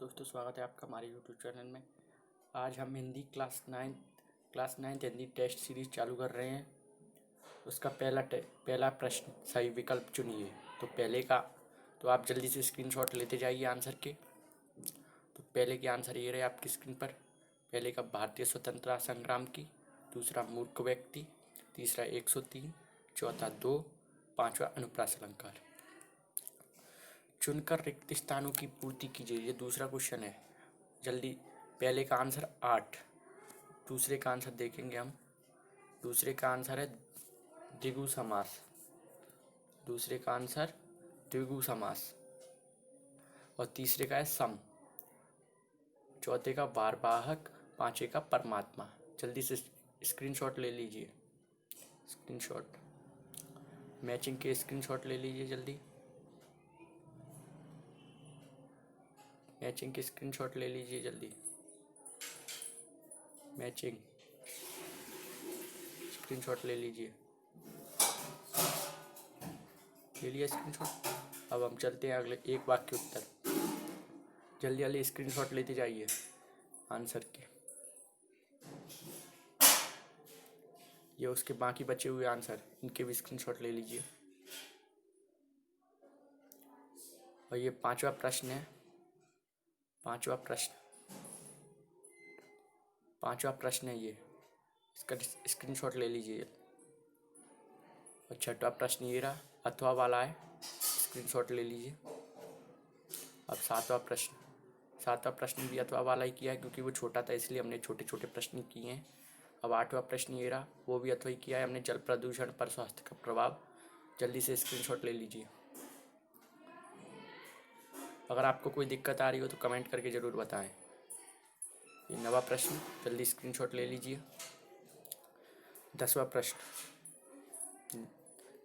दोस्तों, स्वागत है आपका हमारे यूट्यूब चैनल में। आज हम Hindi class ninth Hindi test series चालू कर रहे हैं। उसका पहला प्रश्न, सही विकल्प चुनिए। तो आप जल्दी से स्क्रीनशॉट लेते जाइए आंसर के। तो पहले के आंसर ये रहे आपकी स्क्रीन पर। पहले का भारतीय स्वतंत्रता संग्राम की, दूसरा मूर्ख व्यक्ति, तीसरा 103, चौथा 2, पांचवा अनुप्रास अलंकार। चुनकर रिक्त स्थानों की पूर्ति कीजिए। ये दूसरा क्वेश्चन है। जल्दी। पहले का आंसर 8। दूसरे का आंसर देखेंगे हम। दूसरे का आंसर है द्विगु समास। दूसरे का आंसर द्विगु समास। और तीसरे का है सम। चौथे का वारवाहक, पांचवे का परमात्मा। जल्दी से स्क्रीनशॉट ले लीजिए। स्क्रीनशॉट मैचिंग के स्क्रीनशॉट ले लीजिए जल्दी। मैचिंग के स्क्रीनशॉट ले लीजिए जल्दी। मैचिंग स्क्रीनशॉट ले लीजिए। ले लिया स्क्रीनशॉट। अब हम चलते हैं अगले एक वाक्य उत्तर। जल्दी जल्दी स्क्रीनशॉट लेते जाइए आंसर के। ये उसके बाकी बचे हुए आंसर, इनके भी स्क्रीनशॉट ले लीजिए। और ये पांचवा प्रश्न है। पांचवा प्रश्न है ये। इसका स्क्रीनशॉट ले लीजिए। और छठवा प्रश्न ये रहा, अथवा वाला है, स्क्रीनशॉट ले लीजिए। अब सातवां प्रश्न भी अथवा वाला ही किया है, क्योंकि वो छोटा था इसलिए हमने छोटे छोटे प्रश्न किए हैं। अब आठवां प्रश्न ये रहा, वो भी अथवा ही किया है हमने, जल प्रदूषण पर स्वास्थ्य का प्रभाव। जल्दी से स्क्रीनशॉट ले लीजिए। अगर आपको कोई दिक्कत आ रही हो तो कमेंट करके ज़रूर बताएं। ये 9वां प्रश्न, जल्दी स्क्रीनशॉट ले लीजिए। 10वां प्रश्न।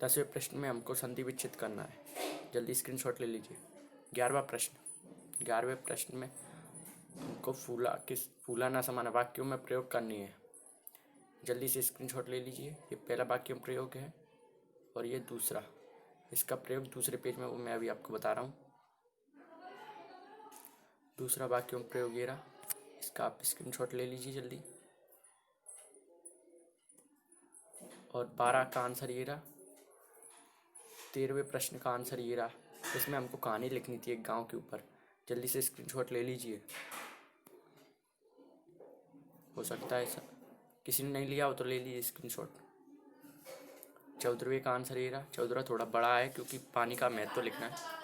10वें प्रश्न में हमको संधि विच्छेद करना है। जल्दी स्क्रीनशॉट ले लीजिए। 11वां प्रश्न। 11वें प्रश्न में हमको फूला ना समाना वाक्यों में प्रयोग करनी है। जल्दी से स्क्रीनशॉट ले लीजिए। ये पहला वाक्य में प्रयोग है और ये दूसरा। इसका प्रयोग दूसरे पेज में, वो मैं अभी आपको बता रहा हूँ। दूसरा वाक्य में प्रयोग ये रहा, इसका आप स्क्रीनशॉट ले लीजिए जल्दी। और 12 का आंसर ये रहा। 13वें प्रश्न का आंसर ये रहा। इसमें हमको कहानी लिखनी थी एक गांव के ऊपर। जल्दी से स्क्रीनशॉट ले लीजिए। हो सकता है किसी ने नहीं लिया हो तो ले लीजिए स्क्रीनशॉट। 14वें का आंसर ये रहा। 14 थोड़ा बड़ा है क्योंकि पानी का महत्व लिखना है।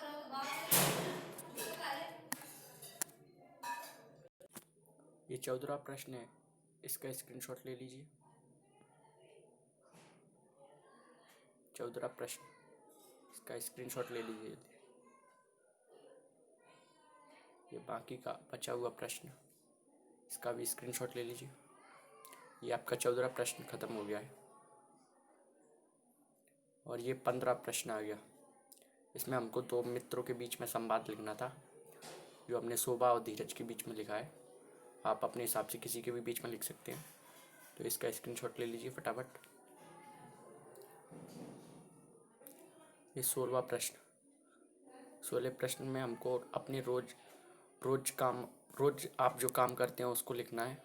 ये 14वां प्रश्न है, इसका स्क्रीनशॉट ले लीजिए। 14वां प्रश्न, इसका स्क्रीनशॉट ले लीजिए। ये बाकी का बचा हुआ प्रश्न, इसका भी स्क्रीनशॉट ले लीजिए। ये आपका 14वां प्रश्न खत्म हो गया है। और ये 15वां प्रश्न आ गया। इसमें हमको दो मित्रों के बीच में संवाद लिखना था, जो हमने शोभा और धीरज के बीच में लिखा है। आप अपने हिसाब से किसी के भी बीच में लिख सकते हैं। तो इसका स्क्रीनशॉट ले लीजिए फटाफट। ये 16वां प्रश्न। 16वें प्रश्न में हमको अपने रोज आप जो काम करते हैं उसको लिखना है।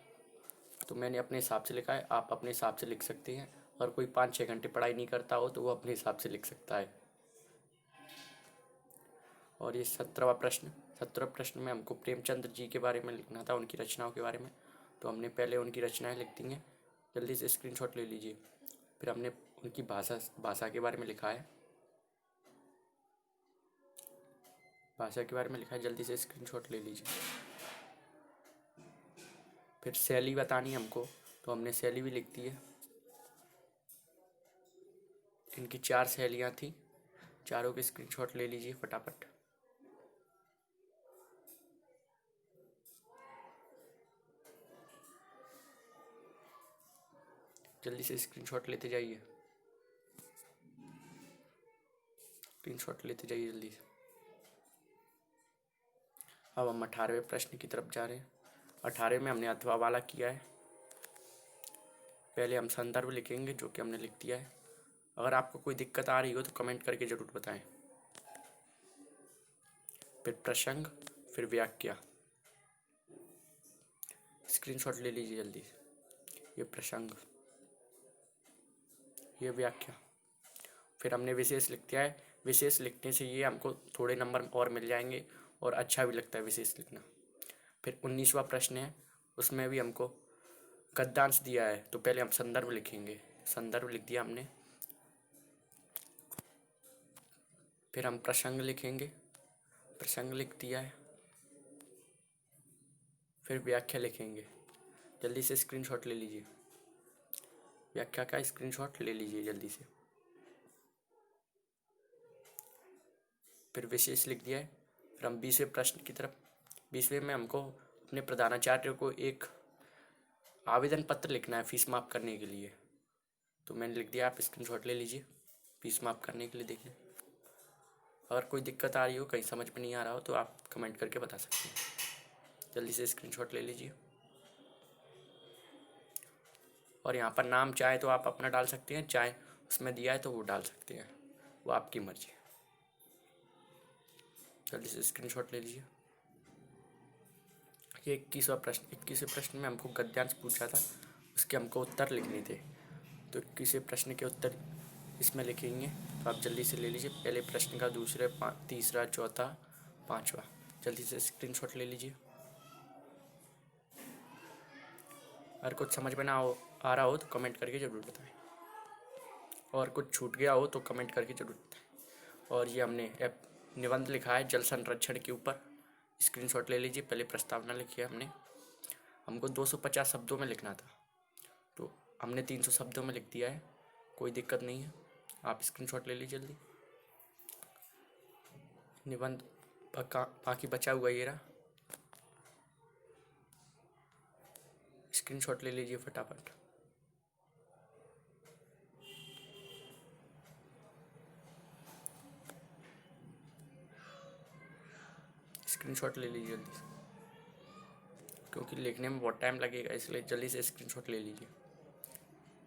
तो मैंने अपने हिसाब से लिखा है, आप अपने हिसाब से लिख सकते हैं। और कोई 5-6 घंटे पढ़ाई नहीं करता हो तो वो अपने हिसाब से लिख सकता है। और ये 17वां प्रश्न। 17वें प्रश्न में हमको प्रेमचंद्र जी के बारे में लिखना था, उनकी रचनाओं के बारे में। तो हमने पहले उनकी रचनाएं लिख दी हैं। जल्दी से स्क्रीनशॉट ले लीजिए। फिर हमने उनकी भाषा के बारे में लिखा है। भाषा के बारे में लिखा है, जल्दी से स्क्रीनशॉट ले लीजिए। फिर शैली बतानी है हमको, तो हमने शैली भी लिख दी है। इनकी 4 शैलियाँ थी, चारों के स्क्रीनशॉट ले लीजिए फटाफट। जल्दी से स्क्रीनशॉट लेते जाइए। स्क्रीनशॉट लेते जाइए जल्दी से। अब हम 18वें प्रश्न की तरफ जा रहे हैं। 18वें में हमने अथवा वाला किया है। पहले हम संदर्भ लिखेंगे, जो कि हमने लिख दिया है। अगर आपको कोई दिक्कत आ रही हो तो कमेंट करके ज़रूर बताएं। फिर प्रसंग, फिर व्याख्या। स्क्रीनशॉट ले लीजिए जल्दी से। ये प्रसंग, ये व्याख्या। फिर हमने विशेष लिख दिया है। विशेष लिखने से ये हमको थोड़े नंबर और मिल जाएंगे और अच्छा भी लगता है विशेष लिखना। फिर 19वां प्रश्न है, उसमें भी हमको गद्यांश दिया है, तो पहले हम संदर्भ लिखेंगे। संदर्भ लिख दिया हमने। फिर हम प्रसंग लिखेंगे, प्रसंग लिख दिया है। फिर व्याख्या लिखेंगे। जल्दी से स्क्रीनशॉट ले लीजिए, व्याख्या का स्क्रीनशॉट ले लीजिए जल्दी से। फिर विशेष लिख दिया है। फिर हम 20वें प्रश्न की तरफ। 20वें में हमको अपने प्रधानाचार्य को एक आवेदन पत्र लिखना है फीस माफ़ करने के लिए, तो मैंने लिख दिया, आप स्क्रीनशॉट ले लीजिए फीस माफ़ करने के लिए। देखिए, अगर कोई दिक्कत आ रही हो, कहीं समझ में नहीं आ रहा हो, तो आप कमेंट करके बता सकते हैं। जल्दी से स्क्रीनशॉट ले लीजिए। और यहाँ पर नाम चाहे तो आप अपना डाल सकते हैं, चाहे उसमें दिया है तो वो डाल सकते हैं, वो आपकी मर्जी है। जल्दी से स्क्रीनशॉट ले लीजिए। ये 21वां प्रश्न। 21वें प्रश्न में हमको गद्यांश पूछा था, उसके हमको उत्तर लिखने थे, तो 21वें प्रश्न के उत्तर इसमें लिखेंगे। तो आप जल्दी से ले लीजिए, पहले प्रश्न का, दूसरे, तीसरा, चौथा, पांचवा। जल्दी से स्क्रीनशॉट ले लीजिए। अगर कुछ समझ में ना आ रहा हो तो कमेंट करके ज़रूर बताएं, और कुछ छूट गया हो तो कमेंट करके ज़रूर बताएं। और ये हमने निबंध लिखा है जल संरक्षण के ऊपर, स्क्रीनशॉट ले लीजिए। पहले प्रस्तावना लिखी है हमने, हमको 250 शब्दों में लिखना था, तो हमने 300 शब्दों में लिख दिया है, कोई दिक्कत नहीं है। आप स्क्रीनशॉट ले लीजिए जल्दी। निबंध बाकी बचा हुआ ये रहा, स्क्रीनशॉट ले लीजिए फटाफट। स्क्रीनशॉट ले लीजिए जल्दी से, क्योंकि लिखने में बहुत टाइम लगेगा, इसलिए जल्दी से स्क्रीनशॉट ले लीजिए।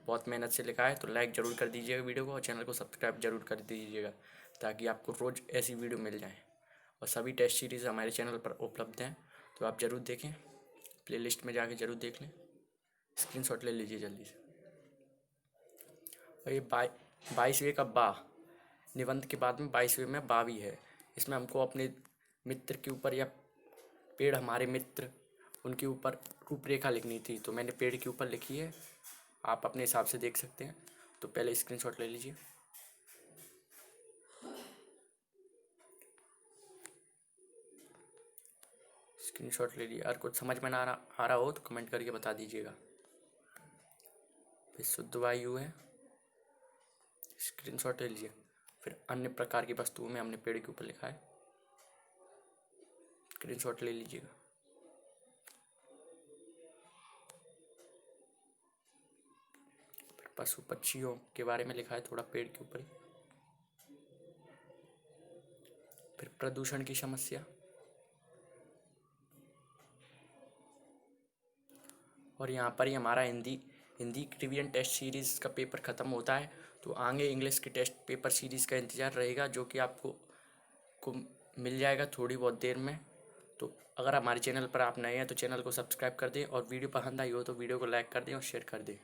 बहुत मेहनत से लिखा है, तो लाइक ज़रूर कर दीजिएगा वीडियो को, और चैनल को सब्सक्राइब जरूर कर दीजिएगा, ताकि आपको रोज़ ऐसी वीडियो मिल जाए। और सभी टेस्ट सीरीज़ हमारे चैनल पर उपलब्ध हैं, तो आप ज़रूर देखें, प्लेलिस्ट में जाके ज़रूर देख लें। स्क्रीनशॉट ले लीजिए जल्दी से। और ये 22वें का बा, निबंध के बाद में 22वें में बा भी है। इसमें हमको अपने मित्र के ऊपर, या पेड़ हमारे मित्र, उनके ऊपर रूपरेखा लिखनी थी, तो मैंने पेड़ के ऊपर लिखी है, आप अपने हिसाब से देख सकते हैं। तो पहले स्क्रीनशॉट ले लीजिए। स्क्रीनशॉट ले लिया। अगर कुछ समझ में ना आ रहा हो तो कमेंट करके बता दीजिएगा। फिर शुद्ध वायु है, स्क्रीनशॉट ले लीजिए। फिर अन्य प्रकार की वस्तुओं में हमने पेड़ के ऊपर लिखा है, स्क्रीनशॉट ले लीजिएगा। फिर पशु पक्षियों के बारे में लिखा है थोड़ा पेड़ के ऊपर ही। फिर प्रदूषण की समस्या, और यहाँ पर ही हमारा हिंदी रिवीजन टेस्ट सीरीज़ का पेपर ख़त्म होता है, तो आगे इंग्लिश के टेस्ट पेपर सीरीज़ का इंतज़ार रहेगा, जो कि आपको मिल जाएगा थोड़ी बहुत देर में। तो अगर हमारे चैनल पर आप नए हैं तो चैनल को सब्सक्राइब कर दें, और वीडियो पसंद आई हो तो वीडियो को लाइक कर दें और शेयर कर दें।